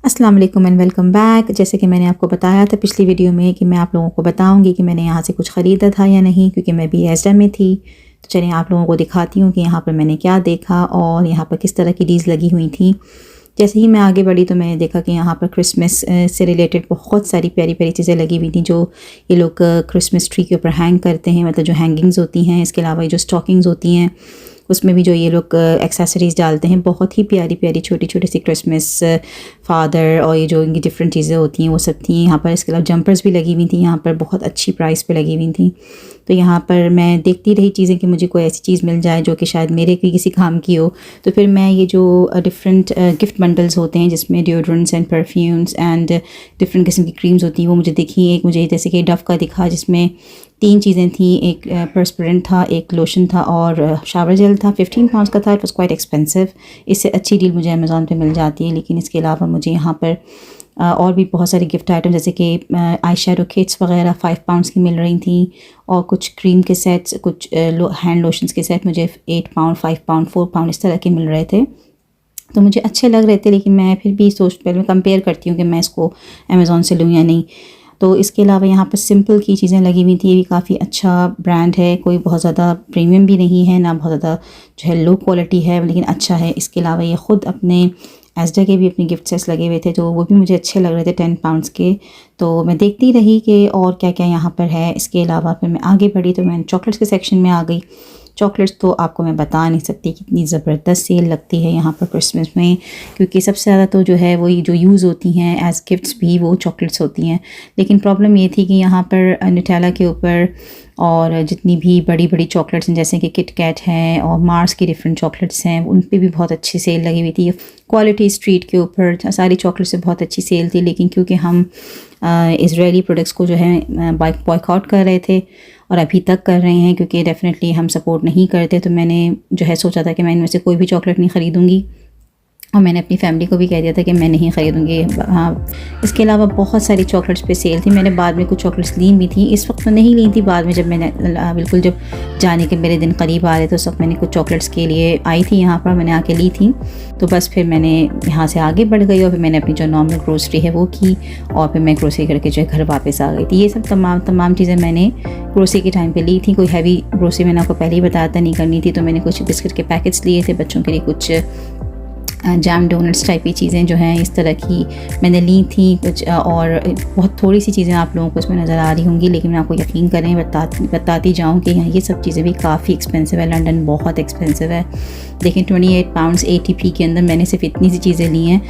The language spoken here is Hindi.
अस्सलाम वालेकुम एंड वेलकम बैक। जैसे कि मैंने आपको बताया था पिछली वीडियो में कि मैं आप लोगों को बताऊंगी कि मैंने यहाँ से कुछ ख़रीदा था या नहीं, क्योंकि मैं भी एसडा में थी। तो चलिए आप लोगों को दिखाती हूँ कि यहाँ पर मैंने क्या देखा और यहाँ पर किस तरह की डील्स लगी हुई थी। जैसे ही मैं आगे बढ़ी तो मैंने देखा कि यहाँ पर क्रिसमस से रिलेटेड बहुत सारी प्यारी प्यारी चीज़ें लगी हुई थी, जो ये लोग क्रिसमस ट्री के ऊपर हैंग करते हैं, मतलब जो हैंगिंग्स होती हैं। इसके अलावा ये जो स्टॉकिंग्स होती हैं उसमें भी जो ये लोग एक्सेसरीज़ डालते हैं, बहुत ही प्यारी प्यारी छोटी छोटी सी क्रिसमस फादर और ये जो इनकी डिफरेंट चीज़ें होती हैं वो सब थी यहाँ पर। इसके अलावा जंपर्स भी लगी हुई थी यहाँ पर, बहुत अच्छी प्राइस पे लगी हुई थी। तो यहाँ पर मैं देखती रही चीज़ें कि मुझे कोई ऐसी चीज़ मिल जाए जो कि शायद मेरे किसी काम की हो। तो फिर मैं ये जो डिफरेंट गिफ्ट बंडल्स होते हैं जिसमें deodorants and perfumes and different किस्म की क्रीम्स होती हैं वो मुझे दिखी। एक मुझे जैसे कि डव का दिखा जिसमें 3 चीज़ें थी, एक पर्सपेरेंट था, एक लोशन था और शावर जेल था। 15 पाउंड्स का था। It was quite expensive. इससे अच्छी डील मुझे अमेज़ॉन पे मिल जाती है। लेकिन इसके अलावा मुझे यहाँ पर और भी बहुत सारे गिफ्ट आइटम जैसे कि आई शेडो किट्स वगैरह 5 पाउंड्स की मिल रही थी, और कुछ क्रीम के सेट्स, कुछ हैंड लोशंस के सेट मुझे 8 पाउंड, 5 पाउंड, 4 पाउंड इस तरह के मिल रहे थे। तो मुझे अच्छे लग रहे थे, लेकिन मैं फिर भी पहले कंपेयर करती हूँ कि मैं इसको अमेज़ॉन से लूँ या नहीं। तो इसके अलावा यहाँ पर सिंपल की चीज़ें लगी हुई थी। ये भी काफ़ी अच्छा ब्रांड है, कोई बहुत ज़्यादा प्रीमियम भी नहीं है, ना बहुत ज़्यादा जो है लो क्वालिटी है, लेकिन अच्छा है। इसके अलावा ये ख़ुद अपने एसडा के भी अपने गिफ्ट सेट्स लगे हुए थे, जो वो भी मुझे अच्छे लग रहे थे 10 पाउंड्स के। तो मैं देखती रही कि और क्या क्या यहाँ पर है। इसके अलावा फिर मैं आगे बढ़ी तो मैं चॉकलेट्स के सेक्शन में आ गई। चॉकलेट्स तो आपको मैं बता नहीं सकती कितनी ज़बरदस्त सेल लगती है यहाँ पर क्रिसमस में, क्योंकि सबसे ज़्यादा तो जो है वही जो यूज़ होती हैं एज़ गिफ्ट्स भी वो चॉकलेट्स होती हैं। लेकिन प्रॉब्लम ये थी कि यहाँ पर न्यूटेला के ऊपर और जितनी भी बड़ी बड़ी चॉकलेट्स हैं जैसे कि किट कैट हैं और मार्स की डिफरेंट चॉकलेट्स हैं, उन पे भी बहुत अच्छी सेल लगी हुई थी। क्वालिटी स्ट्रीट के ऊपर सारी चॉकलेट्स से बहुत अच्छी सेल थी। लेकिन क्योंकि हम इजरायली प्रोडक्ट्स को जो है बॉयकॉट कर रहे थे और अभी तक कर रहे हैं, क्योंकि डेफिनेटली हम सपोर्ट नहीं करते, तो मैंने जो है सोचा था कि मैं इनमें से कोई भी चॉकलेट नहीं ख़रीदूँगी। और मैंने अपनी फैमिली को भी कह दिया था कि मैं नहीं ख़रीदूँगी। हाँ, इसके अलावा बहुत सारी चॉकलेट्स पे सेल थी। मैंने बाद में कुछ चॉकलेट्स ली भी थी, इस वक्त तो नहीं ली थी। बाद में जब मैंने बिल्कुल जब जाने के मेरे दिन करीब आ रहे थे उस वक्त मैंने कुछ चॉकलेट्स के लिए आई थी यहाँ पर, मैंने आके ली थी। तो बस फिर मैंने यहाँ से आगे बढ़ गई और फिर मैंने अपनी जो नॉर्मल ग्रोसरी है वो की, और फिर मैं ग्रोसरी करके जो है घर वापस आ गई थी। ये सब तमाम चीज़ें मैंने ग्रोसरी के टाइम पे ली थी। कोई हैवी ग्रोसरी मैंने आपको पहले ही बताया था नहीं करनी थी। तो मैंने कुछ बिस्किट के पैकेट्स लिए थे बच्चों के लिए, कुछ जैम डोनट्स टाइप की चीज़ें जो हैं इस तरह की मैंने ली थी कुछ, और बहुत थोड़ी सी चीज़ें आप लोगों को इसमें नज़र आ रही होंगी, लेकिन मैं आपको यकीन करें बताती जाऊँ कि ये सब चीज़ें भी काफ़ी एक्सपेंसिव है। लंदन बहुत एक्सपेंसिव है। लेकिन 28 पाउंड्स ATP के अंदर मैंने सिर्फ इतनी सी चीज़ें ली हैं।